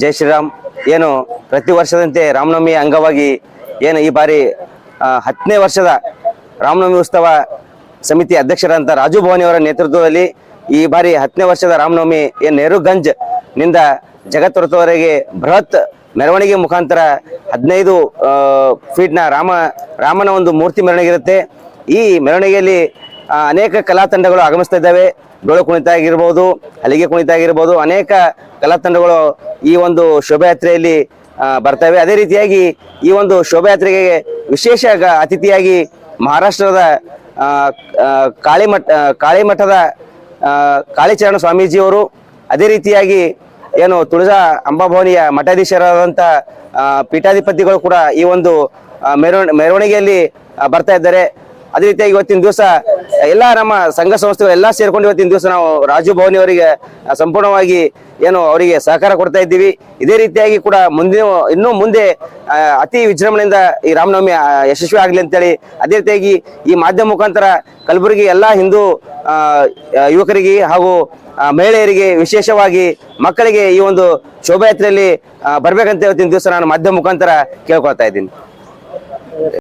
ಜೈ ಶ್ರೀರಾಮ್. ಏನು ಪ್ರತಿ ವರ್ಷದಂತೆ ರಾಮನವಮಿ ಅಂಗವಾಗಿ ಏನು ಈ ಬಾರಿ 10ನೇ ವರ್ಷದ ರಾಮನವಮಿ ಉತ್ಸವ ಸಮಿತಿ ಅಧ್ಯಕ್ಷರಾದಂಥ ರಾಜು ಭವಾನಿಯವರ ನೇತೃತ್ವದಲ್ಲಿ ಈ ಬಾರಿ 10ನೇ ವರ್ಷದ ರಾಮನವಮಿ ಏನು ನೆಹರುಗಂಜ್ ನಿಂದ ಜಗತ್ತೊರೆತವರೆಗೆ ಬೃಹತ್ ಮೆರವಣಿಗೆ ಮುಖಾಂತರ 15 ಫೀಟ್ನ ರಾಮನ ಒಂದು ಮೂರ್ತಿ ಮೆರವಣಿಗೆ ಇರುತ್ತೆ. ಈ ಮೆರವಣಿಗೆಯಲ್ಲಿ ಅನೇಕ ಕಲಾ ತಂಡಗಳು ಆಗಮಿಸ್ತಾ ಇದ್ದಾವೆ. ಡೊಳ್ಳು ಕುಣಿತ ಆಗಿರ್ಬೋದು, ಹಲಿಗೆ ಕುಣಿತ ಆಗಿರ್ಬೋದು, ಅನೇಕ ಕಲಾ ತಂಡಗಳು ಈ ಒಂದು ಶೋಭಾಯಾತ್ರೆಯಲ್ಲಿ ಬರ್ತವೆ. ಅದೇ ರೀತಿಯಾಗಿ ಈ ಒಂದು ಶೋಭಾಯಾತ್ರೆಗೆ ವಿಶೇಷ ಅತಿಥಿಯಾಗಿ ಮಹಾರಾಷ್ಟ್ರದ ಕಾಳಿಮಠದ ಕಾಳಿಚರಣ ಸ್ವಾಮೀಜಿಯವರು, ಅದೇ ರೀತಿಯಾಗಿ ಏನು ತುಳಜಾ ಅಂಬಾಭವನಿಯ ಮಠಾಧೀಶರಾದಂಥ ಪೀಠಾಧಿಪತಿಗಳು ಕೂಡ ಈ ಒಂದು ಮೆರವಣಿಗೆಯಲ್ಲಿ ಬರ್ತಾ ಇದ್ದಾರೆ. ಅದೇ ರೀತಿಯಾಗಿ ಇವತ್ತಿನ ದಿವಸ ಎಲ್ಲ ನಮ್ಮ ಸಂಘ ಸಂಸ್ಥೆಗಳು ಎಲ್ಲ ಸೇರ್ಕೊಂಡು ಇವತ್ತಿನ ದಿವಸ ನಾವು ರಾಜು ಭವಾನಿ ಅವರಿಗೆ ಸಂಪೂರ್ಣವಾಗಿ ಏನು ಅವರಿಗೆ ಸಹಕಾರ ಕೊಡ್ತಾ ಇದ್ದೀವಿ. ಇದೇ ರೀತಿಯಾಗಿ ಕೂಡ ಇನ್ನು ಮುಂದೆ ಅತಿ ವಿಜೃಂಭಣೆಯಿಂದ ಈ ರಾಮನವಮಿ ಯಶಸ್ವಿ ಆಗಲಿ ಅಂತೇಳಿ, ಅದೇ ರೀತಿಯಾಗಿ ಈ ಮಾಧ್ಯಮ ಮುಖಾಂತರ ಕಲಬುರಗಿ ಎಲ್ಲ ಹಿಂದೂ ಯುವಕರಿಗೆ ಹಾಗೂ ಮಹಿಳೆಯರಿಗೆ, ವಿಶೇಷವಾಗಿ ಮಕ್ಕಳಿಗೆ ಈ ಒಂದು ಶೋಭಾಯಾತ್ರೆಯಲ್ಲಿ ಬರ್ಬೇಕಂತ ಇವತ್ತಿನ ದಿವಸ ನಾನು ಮಾಧ್ಯಮ ಮುಖಾಂತರ ಕೇಳ್ಕೊಳ್ತಾ ಇದ್ದೀನಿ.